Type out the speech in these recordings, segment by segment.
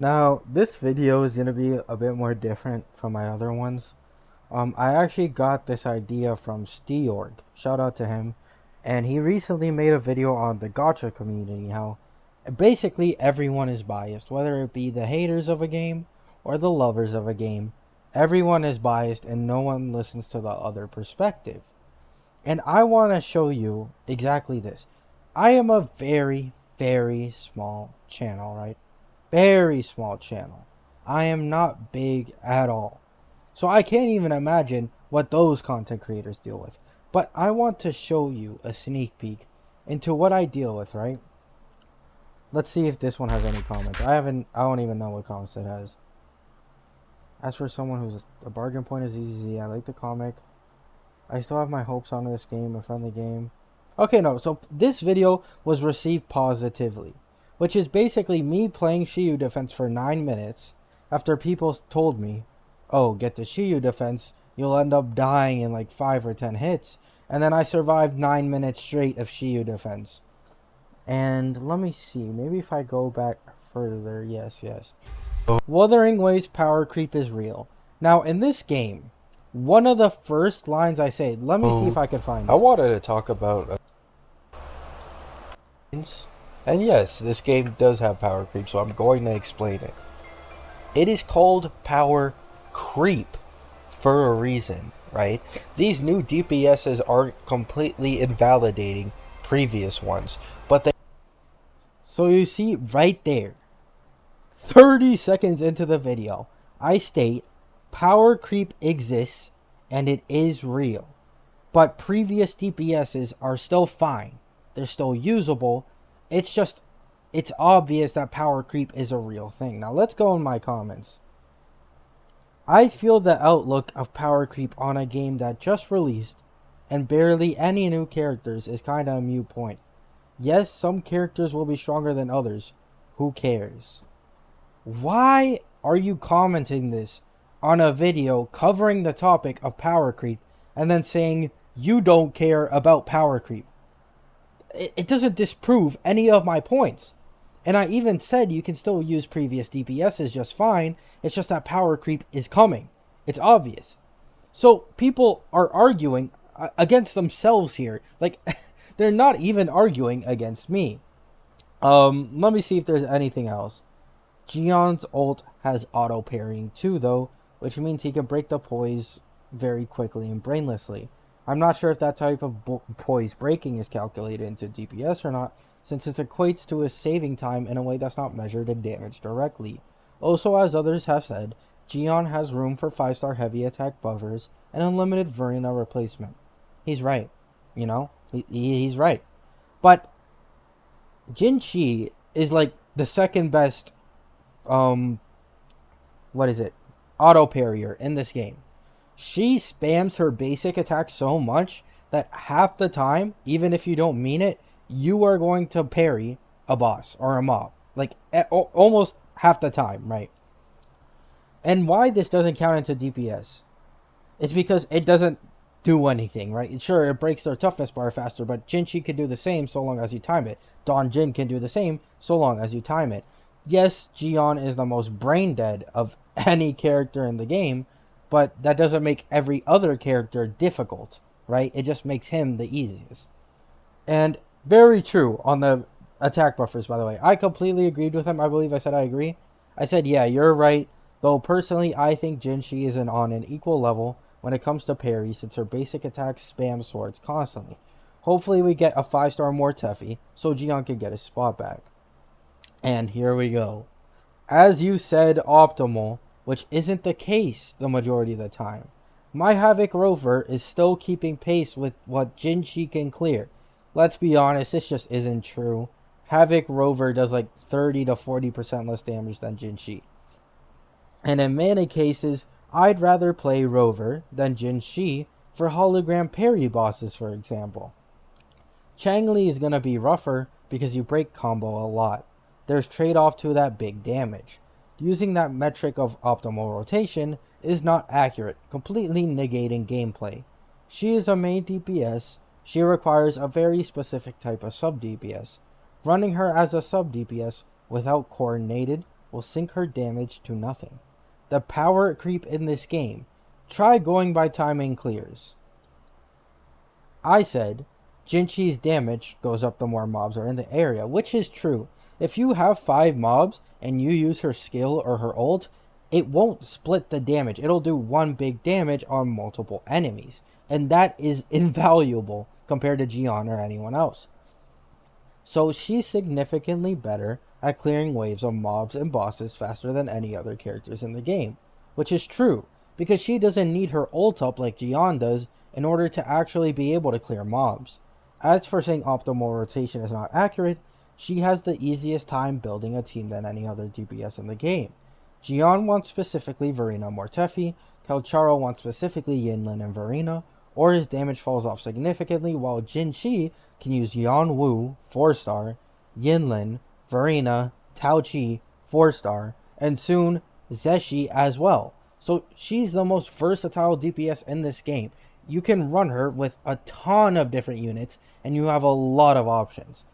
Now, this video is going to be a bit more different from my other ones. I actually got this idea from Steorg. Shout out to him. And he recently made a video on the Gacha community, how basically everyone is biased, whether it be the haters of a game or the lovers of a game. Everyone is biased and no one listens to the other perspective. And I want to show you exactly this. I am a very, very small channel, right? Very small channel. I am not big at all. So I can't even imagine what those content creators deal with. But I want to show you a sneak peek into what I deal with, right? Let's see if this one has any comments. I don't even know what comments it has. As for someone who's a bargain point is easy, I like the comic. I still have my hopes on this game, a friendly game. Okay, no, so this video was received positively, which is basically me playing Shiyu defense for 9 minutes after people told me, oh, get the Shiyu defense, you'll end up dying in like 5 or 10 hits. And then I survived 9 minutes straight of Shiyu defense. And let me see, maybe if I go back further, yes. Wuthering Waves power creep is real. Now, in this game, one of the first lines I say, let me see if I can find I it. wanted to talk about and yes, this game does have power creep, so I'm going to explain it. It is called power creep for a reason, right? These new DPSs aren't completely invalidating previous ones, but they So you see right there, 30 seconds into the video, I state power creep exists and it is real. But previous DPSs are still fine. They're still usable. It's obvious that power creep is a real thing. Now let's go in my comments. I feel the outlook of power creep on a game that just released and barely any new characters is kinda a mute point. Yes, some characters will be stronger than others. Who cares? Why are you commenting this on a video covering the topic of power creep and then saying you don't care about power creep? It doesn't disprove any of my points. And I even said you can still use previous DPSs just fine. It's just that power creep is coming. It's obvious. So people are arguing against themselves here. Like, they're not even arguing against me. Let me see if there's anything else. Gion's ult has auto parrying too, though, which means he can break the poise very quickly and brainlessly. I'm not sure if that type of poise breaking is calculated into DPS or not, since it equates to his saving time in a way that's not measured in damage directly. Also, as others have said, Gion has room for 5-star heavy attack buffers and unlimited Verena replacement. He's right. You know? He's right. But Jin Chi is like the second best what is it? Auto parrier in this game. She spams her basic attack so much that half the time, even if you don't mean it, you are going to parry a boss or a mob. Like almost half the time, right? And why this doesn't count into DPS? It's because it doesn't do anything, right? Sure, it breaks their toughness bar faster, but Jinchi can do the same so long as you time it. Don Jin can do the same so long as you time it. Yes, Gion is the most brain dead of any character in the game, but that doesn't make every other character difficult, right? It just makes him the easiest. And very true on the attack buffers, by the way. I completely agreed with him. I believe I said I agree. I said, yeah, you're right. Though personally, I think Jinshi is on an equal level when it comes to parry, since her basic attacks spam swords constantly. Hopefully we get a 5-star more Teffy, so Gion can get his spot back. And here we go. As you said, optimal, which isn't the case the majority of the time. My Havoc Rover is still keeping pace with what Jinshi can clear. Let's be honest, this just isn't true. Havoc Rover does like 30 to 40% less damage than Jinshi. And in many cases, I'd rather play Rover than Jinshi for hologram parry bosses, for example. Changli is going to be rougher because you break combo a lot. There's trade-off to that big damage. Using that metric of optimal rotation is not accurate, completely negating gameplay. She is a main DPS. She requires a very specific type of sub DPS. Running her as a sub DPS without coordinated will sink her damage to nothing. The power creep in this game. Try going by timing clears. I said, Jinchi's damage goes up the more mobs are in the area, which is true. If you have 5 mobs and you use her skill or her ult, it won't split the damage. It'll do one big damage on multiple enemies. And that is invaluable compared to Gion or anyone else. So she's significantly better at clearing waves of mobs and bosses faster than any other characters in the game. Which is true, because she doesn't need her ult up like Gion does in order to actually be able to clear mobs. As for saying optimal rotation is not accurate, she has the easiest time building a team than any other DPS in the game. Gion wants specifically Verena Mortefi, Kelcharo wants specifically Yinlin and Verena, or his damage falls off significantly, while Jin Chi can use Yan Wu, 4-star, Yinlin, Verena, Tao Chi, 4-star, and soon Zeshi as well. So she's the most versatile DPS in this game. You can run her with a ton of different units, and you have a lot of options.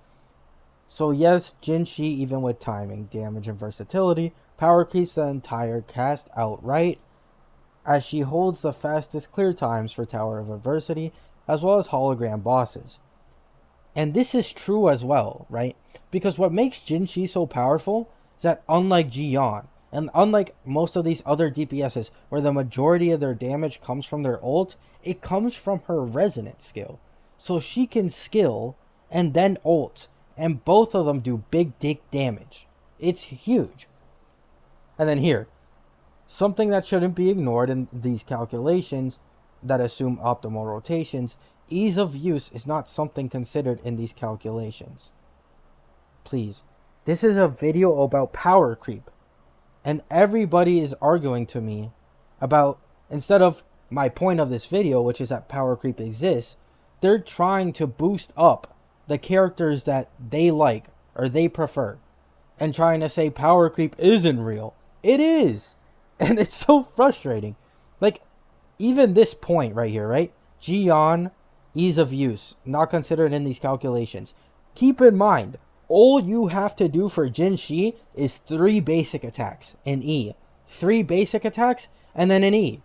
So yes, Jin Chi, even with timing, damage, and versatility, power creeps the entire cast outright, as she holds the fastest clear times for Tower of Adversity, as well as hologram bosses. And this is true as well, right? Because what makes Jin Chi so powerful is that unlike Gion, and unlike most of these other DPSs, where the majority of their damage comes from their ult, it comes from her resonance skill. So she can skill and then ult, and both of them do big dick damage. It's huge. And then here, something that shouldn't be ignored in these calculations that assume optimal rotations, ease of use is not something considered in these calculations. Please, this is a video about power creep. And everybody is arguing to me about, instead of my point of this video, which is that power creep exists, they're trying to boost up the characters that they like or they prefer, and trying to say power creep isn't real. It is. And it's so frustrating. Like, even this point right here, right? Gion, ease of use, not considered in these calculations. Keep in mind, all you have to do for Jin Chi is 3 basic attacks in E. 3 basic attacks and then an E.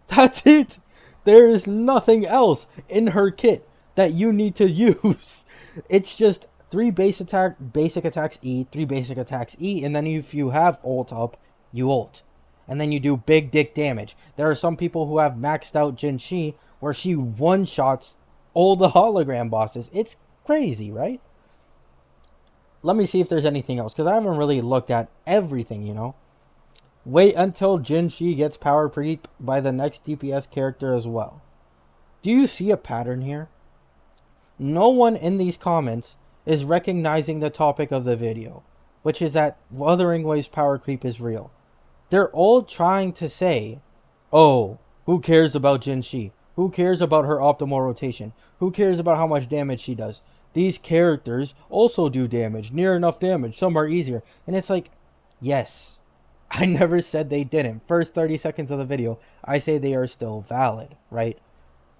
That's it. There is nothing else in her kit that you need to use. It's just 3 basic attacks E, 3 basic attacks E, and then if you have ult up, you ult. And then you do big dick damage. There are some people who have maxed out Jin Chi where she one-shots all the hologram bosses. It's crazy, right? Let me see if there's anything else, because I haven't really looked at everything, you know. Wait until Jin Chi gets power creep by the next DPS character as well. Do you see a pattern here? No one in these comments is recognizing the topic of the video, which is that Wuthering Waves power creep is real. They're all trying to say, oh, who cares about Jin Chi? Who cares about her optimal rotation? Who cares about how much damage she does? These characters also do damage, near enough damage. Some are easier. And it's like, yes, I never said they didn't. First 30 seconds of the video, I say they are still valid, right?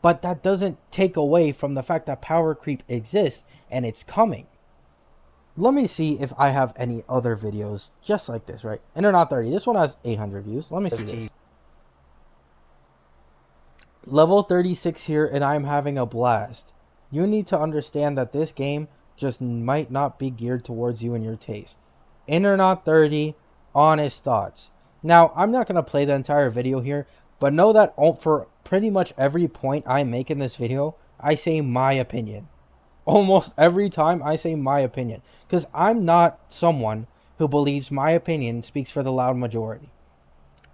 But that doesn't take away from the fact that power creep exists and it's coming. Let me see if I have any other videos just like this, right? And they're not 30. This one has 800 views. Let me see this. Level 36 here, and I'm having a blast. You need to understand that this game just might not be geared towards you and your taste. In or not 30, honest thoughts. Now, I'm not going to play the entire video here, but know that for pretty much every point I make in this video, I say my opinion. Almost every time I say my opinion. Because I'm not someone who believes my opinion speaks for the loud majority.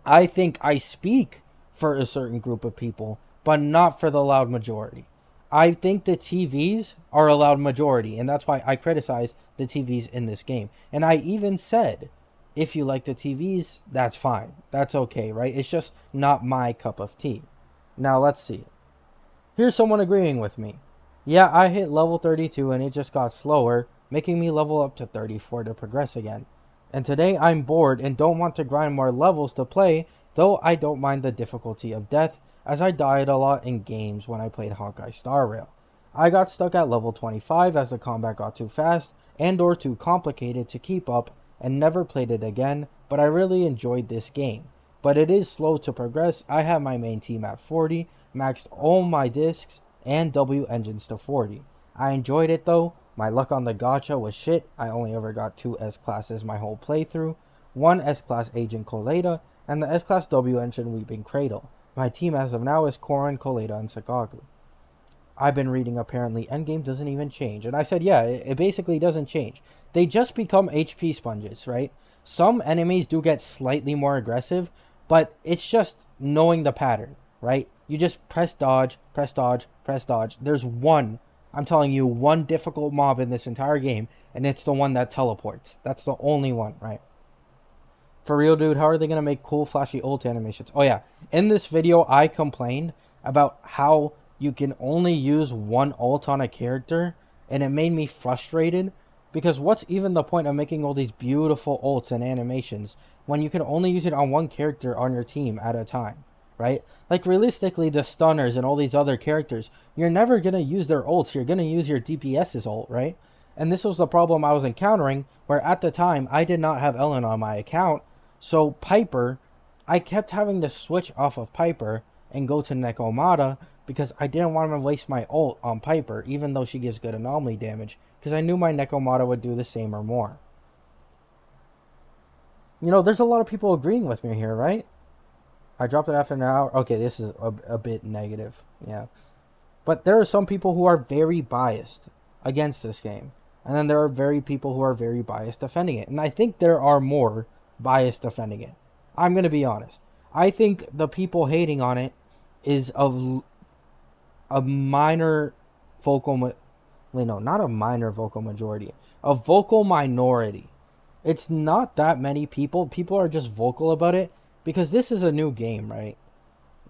I think I speak for a certain group of people, but not for the loud majority. I think the TVs are a loud majority, and that's why I criticize the TVs in this game. And I even said, if you like the TVs, that's fine. That's okay, right? It's just not my cup of tea. Now, let's see. Here's someone agreeing with me. Yeah, I hit level 32 and it just got slower, making me level up to 34 to progress again. And today I'm bored and don't want to grind more levels to play, though I don't mind the difficulty of death, as I died a lot in games when I played Honkai Star Rail. I got stuck at level 25 as the combat got too fast and or too complicated to keep up, and never played it again, but I really enjoyed this game. But it is slow to progress. I have my main team at 40, maxed all my discs and W engines to 40. I enjoyed it though. My luck on the gacha was shit. I only ever got 2 S classes my whole playthrough, 1 S class Agent Coleta, and the S class W engine Weeping Cradle. My team as of now is Korin, Coleta, and Sagagu. I've been reading apparently Endgame doesn't even change. And I said, yeah, it basically doesn't change. They just become HP sponges, right? Some enemies do get slightly more aggressive, but it's just knowing the pattern, right? You just press dodge, press dodge, press dodge. There's one, I'm telling you, one difficult mob in this entire game, and it's the one that teleports. That's the only one, right? For real, dude, how are they going to make cool, flashy ult animations? Oh, yeah. In this video, I complained about how you can only use one ult on a character, and it made me frustrated because what's even the point of making all these beautiful ults and animations when you can only use it on one character on your team at a time, right? Like, realistically, the stunners and all these other characters, you're never going to use their ults. You're going to use your DPS's ult, right? And this was the problem I was encountering, where at the time, I did not have Ellen on my account, so Piper, I kept having to switch off of Piper and go to Nekomata because I didn't want to waste my ult on Piper, even though she gives good anomaly damage, because I knew my Nekomata would do the same or more. You know, there's a lot of people agreeing with me here, right? I dropped it after an hour. Okay, this is a bit negative, yeah. But there are some people who are very biased against this game. And then there are very people who are very biased defending it. And I think there are more biased defending it. I'm going to be honest. I think the people hating on it is of a minor vocal... no, not a minor vocal majority. A vocal minority. It's not that many people. People are just vocal about it because this is a new game, right?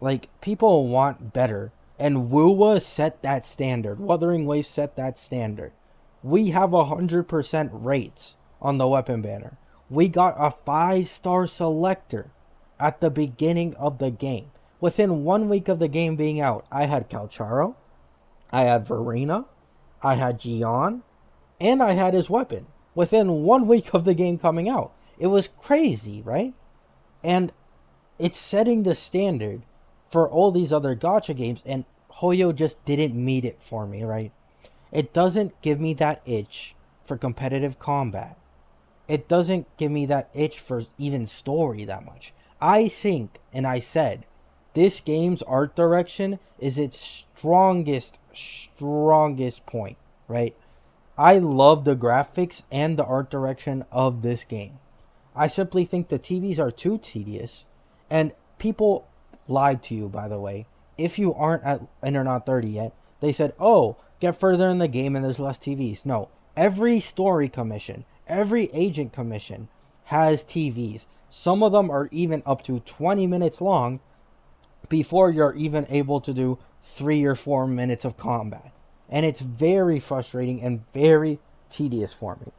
Like, people want better. And Wuwa set that standard. Wuthering Waves set that standard. We have 100% rates on the weapon banner. We got a 5-star selector at the beginning of the game. Within 1 week of the game being out, I had Calcharo, I had Verena, I had Gion, and I had his weapon. Within 1 week of the game coming out. It was crazy, right? And it's setting the standard for all these other gacha games, and Hoyo just didn't meet it for me, right? It doesn't give me that itch for competitive combat. It doesn't give me that itch for even story that much. I think, and I said, this game's art direction is its strongest point, right? I love the graphics and the art direction of this game. I simply think the TVs are too tedious, and people lied to you, by the way. If you aren't at Internet 30 yet, they said, oh, get further in the game and there's less TVs. No, every story commission, every agent commission has TVs. Some of them are even up to 20 minutes long before you're even able to do 3 or 4 minutes of combat. And it's very frustrating and very tedious for me.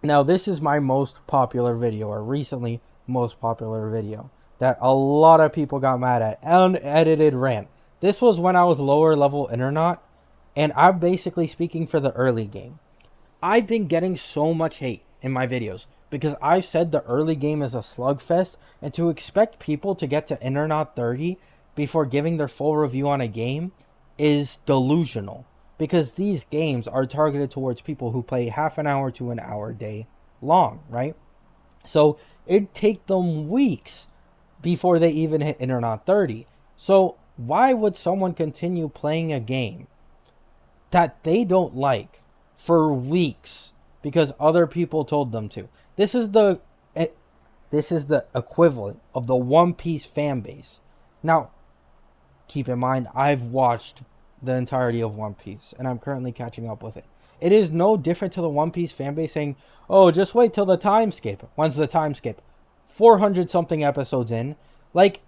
Now, this is my most popular video, or recently most popular video, that a lot of people got mad at. Unedited rant. This was when I was lower level internet, and I'm basically speaking for the early game. I've been getting so much hate in my videos because I've said the early game is a slugfest, and to expect people to get to Internet 30 before giving their full review on a game is delusional, because these games are targeted towards people who play half an hour to an hour a day long, right? So it'd take them weeks before they even hit Internet 30. So why would someone continue playing a game that they don't like for weeks because other people told them to? This is the equivalent of the One Piece fan base. Now, keep in mind, I've watched the entirety of One Piece, and I'm currently catching up with it. It is no different to the One Piece fan base saying, oh, just wait till the time skip. When's the time skip? 400 something episodes in. Like,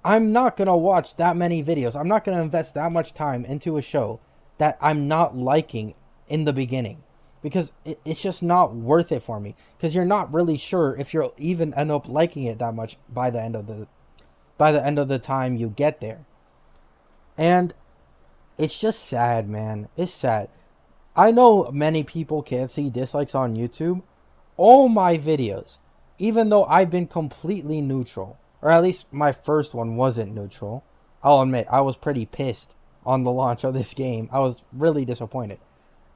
I'm not going to watch that many videos. I'm not going to invest that much time into a show that I'm not liking in the beginning, because it's just not worth it for me, because you're not really sure if you'll even end up liking it that much by the end of the time you get there. And it's just sad, man. It's sad. I know many people can't see dislikes on YouTube, All my videos, even though I've been completely neutral, or at least my first one wasn't neutral. I'll admit, I was pretty pissed on the launch of this game. I was really disappointed.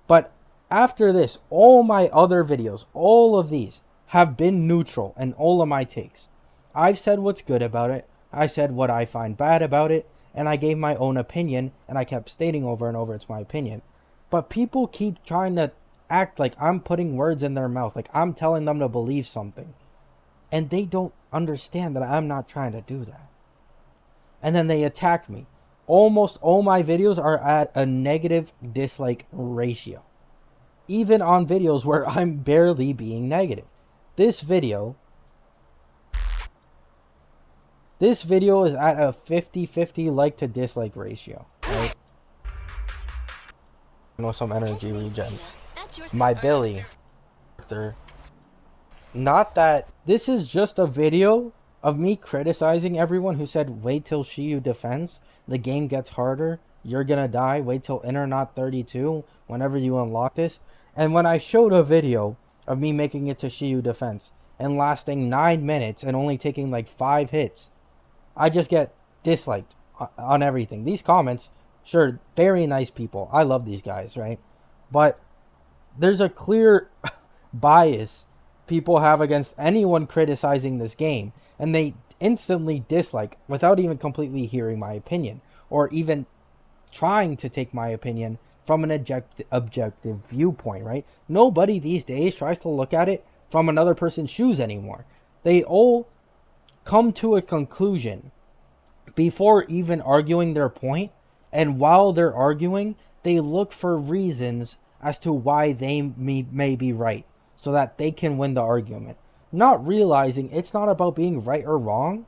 But after this, all my other videos, all of these, have been neutral in all of my takes. I've said what's good about it, I said what I find bad about it, and I gave my own opinion, and I kept stating over and over it's my opinion. But people keep trying to act like I'm putting words in their mouth, like I'm telling them to believe something. And they don't understand that I'm not trying to do that. And then they attack me. Almost all my videos are at a negative dislike ratio, even on videos where I'm barely being negative. This video this video is at a 50-50 like to dislike ratio, right? You know, some energy regen. My Billy. Not that this is just a video of me criticizing everyone who said wait till Shiyu defends, the game gets harder, you're gonna die, wait till Not 32 whenever you unlock this. And when I showed a video of me making it to Shiyu defense and lasting 9 minutes and only taking like 5 hits, I just get disliked on everything. These comments, sure, very nice people. I love these guys, right? But there's a clear bias people have against anyone criticizing this game, and they instantly dislike without even completely hearing my opinion or even trying to take my opinion from an objective viewpoint, right? Nobody these days tries to look at it from another person's shoes anymore. They all come to a conclusion before even arguing their point, and while they're arguing, they look for reasons as to why they may be right so that they can win the argument, not realizing it's not about being right or wrong.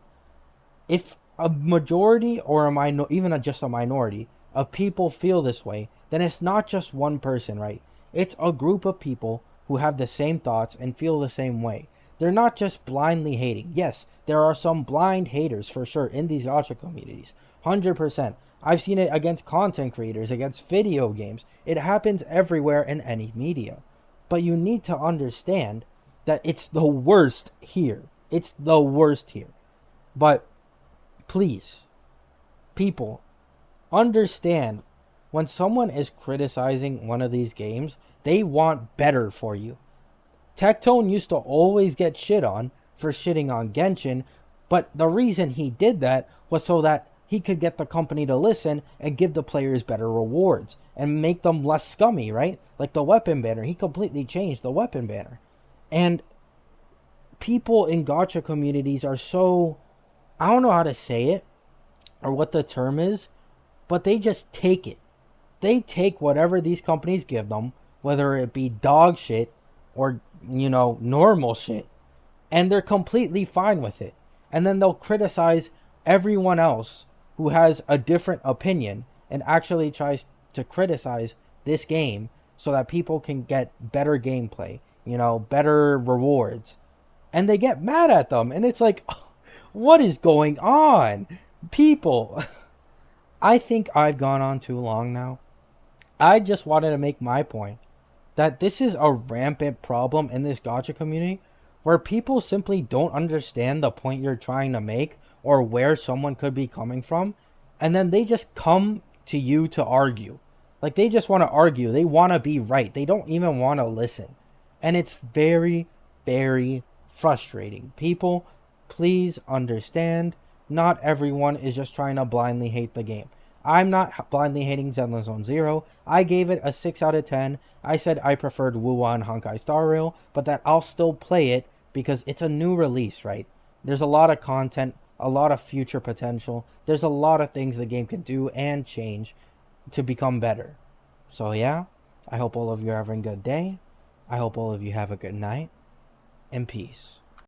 If a majority or even just a minority of people feel this way, then it's not just one person, right? It's a group of people who have the same thoughts and feel the same way. They're not just blindly hating. Yes, there are some blind haters for sure in these gacha communities. 100%. I've seen it against content creators, against video games. It happens everywhere in any media. But you need to understand that it's the worst here. It's the worst here. But please, people, understand when someone is criticizing one of these games, they want better for you. Tectone used to always get shit on for shitting on Genshin, but the reason he did that was so that he could get the company to listen and give the players better rewards and make them less scummy, right? Like the weapon banner. He completely changed the weapon banner. And people in gacha communities are so, I don't know how to say it or what the term is, but they just take it. They take whatever these companies give them, whether it be dog shit or, normal shit, and they're completely fine with it. And then they'll criticize everyone else who has a different opinion and actually tries to criticize this game so that people can get better gameplay, better rewards. And they get mad at them. And it's like, what is going on? People, I think I've gone on too long now. I just wanted to make my point that this is a rampant problem in this gacha community where people simply don't understand the point you're trying to make or where someone could be coming from, and then they just come to you to argue. Like, they just want to argue. They want to be right. They don't even want to listen. And it's very, very frustrating. People, please understand, not everyone is just trying to blindly hate the game. I'm not blindly hating Zenless Zone Zero. I gave it a 6 out of 10. I said I preferred Wuwa and Honkai Star Rail, but that I'll still play it because it's a new release, right? There's a lot of content, a lot of future potential. There's a lot of things the game can do and change to become better. So yeah, I hope all of you are having a good day. I hope all of you have a good night. And peace.